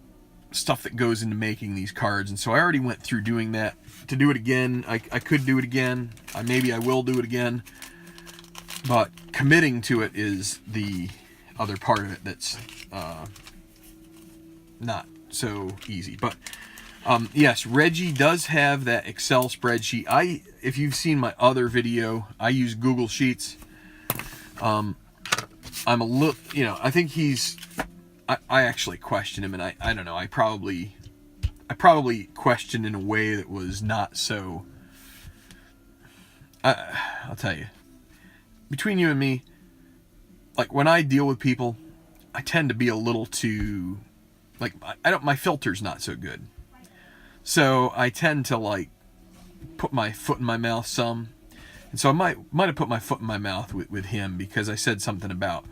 stuff that goes into making these cards, and so I already went through doing that. To do it again, I could do it again. Maybe I will do it again, but committing to it is the other part of it that's not so easy. But yes, Reggie does have that Excel spreadsheet. If you've seen my other video, I use Google Sheets. I'm a little, I think I actually questioned him, and I don't know, I probably questioned in a way that was not so, I'll tell you, between you and me, like, when I deal with people, I tend to be a little too, like, my filter's not so good. So I tend to, like, put my foot in my mouth some. And so I might have put my foot in my mouth with him, because I said something about,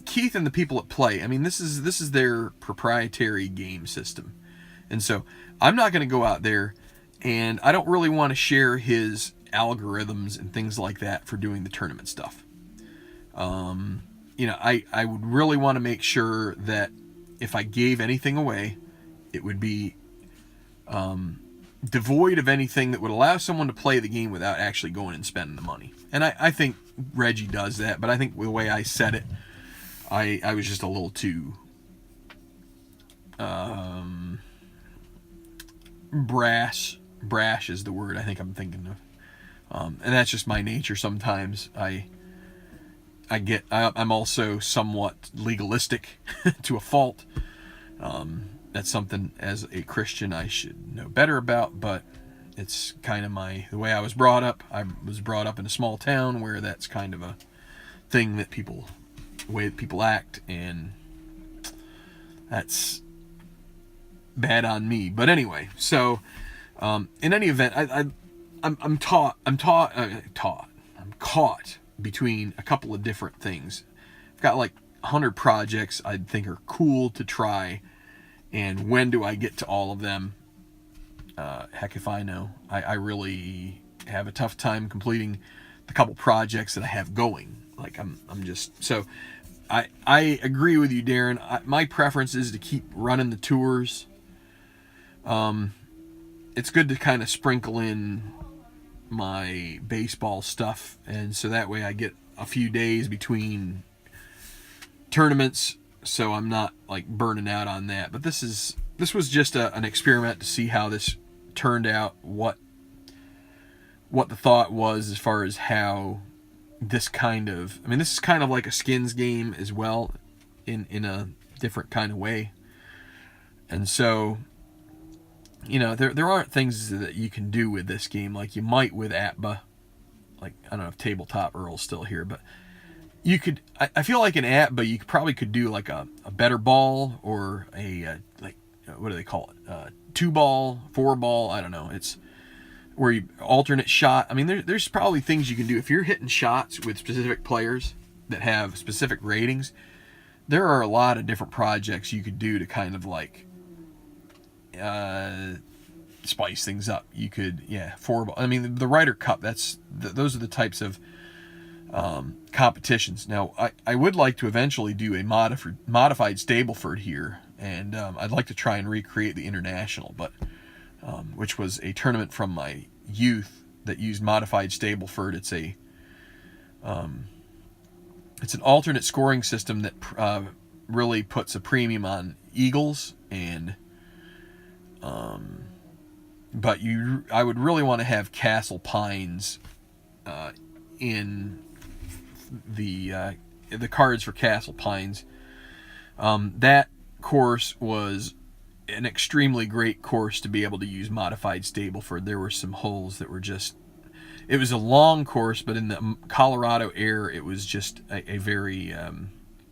Keith and the people at Play. I mean, this is their proprietary game system. And so I'm not going to go out there, and I don't really want to share his algorithms and things like that for doing the tournament stuff. I would really want to make sure that if I gave anything away, it would be devoid of anything that would allow someone to play the game without actually going and spending the money. And I think Reggie does that, but I think the way I said it, I was just a little too brash is the word I think I'm thinking of. And that's just my nature sometimes. I'm also somewhat legalistic to a fault. that's something as a Christian I should know better about, but it's kind of the way I was brought up. I was brought up in a small town where that's kind of a thing that way that people act, and that's bad on me. But anyway, so in any event, I'm caught between a couple of different things. I've got like 100 projects I think are cool to try, and when do I get to all of them? Heck if I know. I really have a tough time completing the couple projects that I have going. Like I'm just so. I agree with you, Darren. My preference is to keep running the tours. It's good to kind of sprinkle in my baseball stuff, and so that way I get a few days between tournaments, so I'm not like burning out on that. But this was just an experiment to see how this turned out, what the thought was as far as how this kind of, I mean, this is kind of like a skins game as well, in a different kind of way. And so, you know, there aren't things that you can do with this game like you might with ATBA. Like, I don't know if Tabletop Earl's still here, but you could, I feel like in ATBA you probably could do like a better ball, or a like, what do they call it? 2-ball, 4-ball, I don't know. It's where you alternate shot. I mean, there's probably things you can do if you're hitting shots with specific players that have specific ratings. There are a lot of different projects you could do to kind of like spice things up. You could, 4-ball. I mean, the Ryder Cup. Those are the types of competitions. Now, I would like to eventually do a modified Stableford here, and I'd like to try and recreate the International, but which was a tournament from my youth that used modified Stableford. It's an alternate scoring system that really puts a premium on eagles, and but I would really want to have Castle Pines in the cards for Castle Pines. That course was an extremely great course to be able to use modified Stableford. There were some holes that were just, it was a long course, but in the Colorado air, it was just a very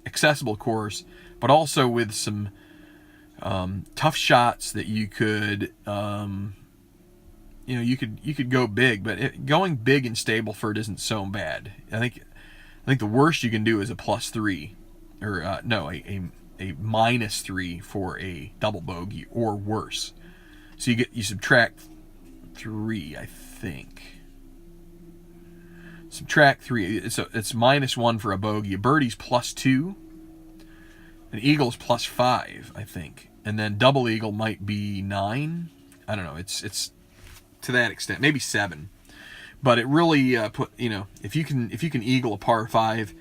accessible course, but also with some tough shots that you could, you could go big, but going big in Stableford isn't so bad. I think the worst you can do is a +3, or a -3 for a double bogey or worse. So you subtract 3, I think. Subtract 3. It's -1 for a bogey. A birdie's +2. An eagle's +5, I think. And then double eagle might be 9. I don't know. It's to that extent, maybe 7. But it really if you can eagle a par 5,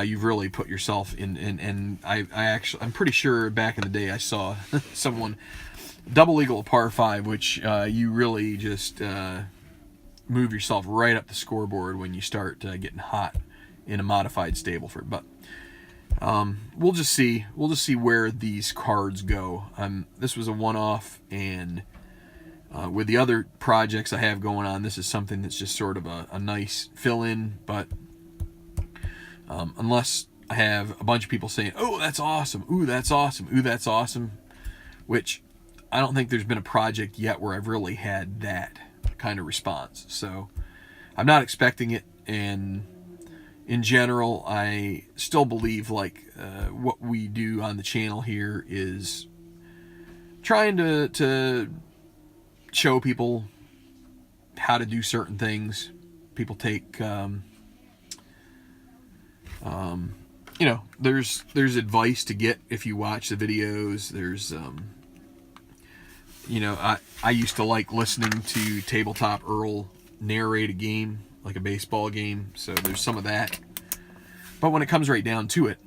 you've really put yourself in. And I'm pretty sure back in the day I saw someone double eagle a par 5, which you really just move yourself right up the scoreboard when you start getting hot in a modified Stableford. But we'll just see where these cards go. This was a one-off, and with the other projects I have going on, this is something that's just sort of a nice fill-in. But unless I have a bunch of people saying, "Oh, that's awesome! Ooh, that's awesome! Ooh, that's awesome," which I don't think there's been a project yet where I've really had that kind of response. So I'm not expecting it, and in general, I still believe what we do on the channel here is trying to show people how to do certain things. People take, there's advice to get if you watch the videos. There's, I used to like listening to Tabletop Earl narrate a game, like a baseball game, so there's some of that. But when it comes right down to it,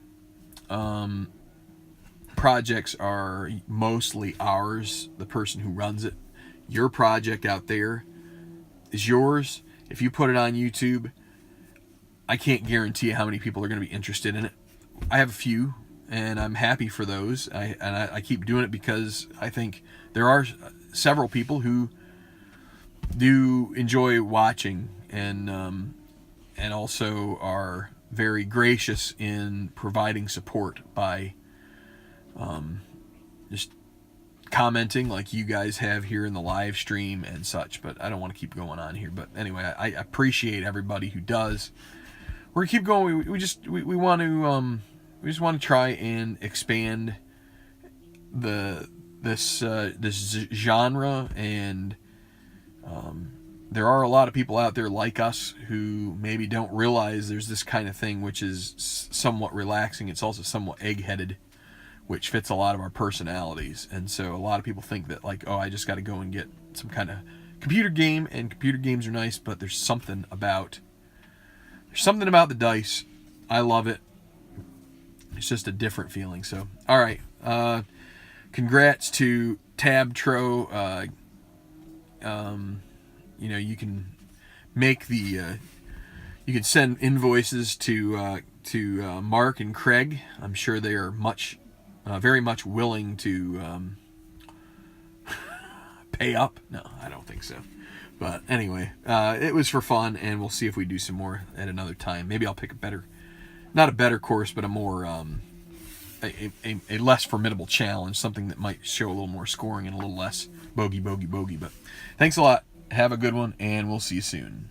projects are mostly ours, the person who runs it. Your project out there is yours. If you put it on YouTube, I can't guarantee how many people are going to be interested in it. I have a few and I'm happy for those. I keep doing it because I think there are several people who do enjoy watching, and also are very gracious in providing support by just commenting like you guys have here in the live stream and such. But I don't want to keep going on here. But anyway, I appreciate everybody who does. We're gonna keep going. We just want to we just want to try and expand this genre, and there are a lot of people out there like us who maybe don't realize there's this kind of thing, which is somewhat relaxing. It's also somewhat egg-headed, which fits a lot of our personalities. And so a lot of people think that, like, oh, I just got to go and get some kind of computer game, and computer games are nice, but there's something about the dice. I love it. It's just a different feeling. So, all right. Congrats to Tabtro. You can make the you can send invoices to Mark and Craig. I'm sure they are very much willing to pay up. No, I don't think so. But anyway, it was for fun, and we'll see if we do some more at another time. Maybe I'll pick not a better course, but a more a less formidable challenge, something that might show a little more scoring and a little less bogey. But thanks a lot. Have a good one, and we'll see you soon.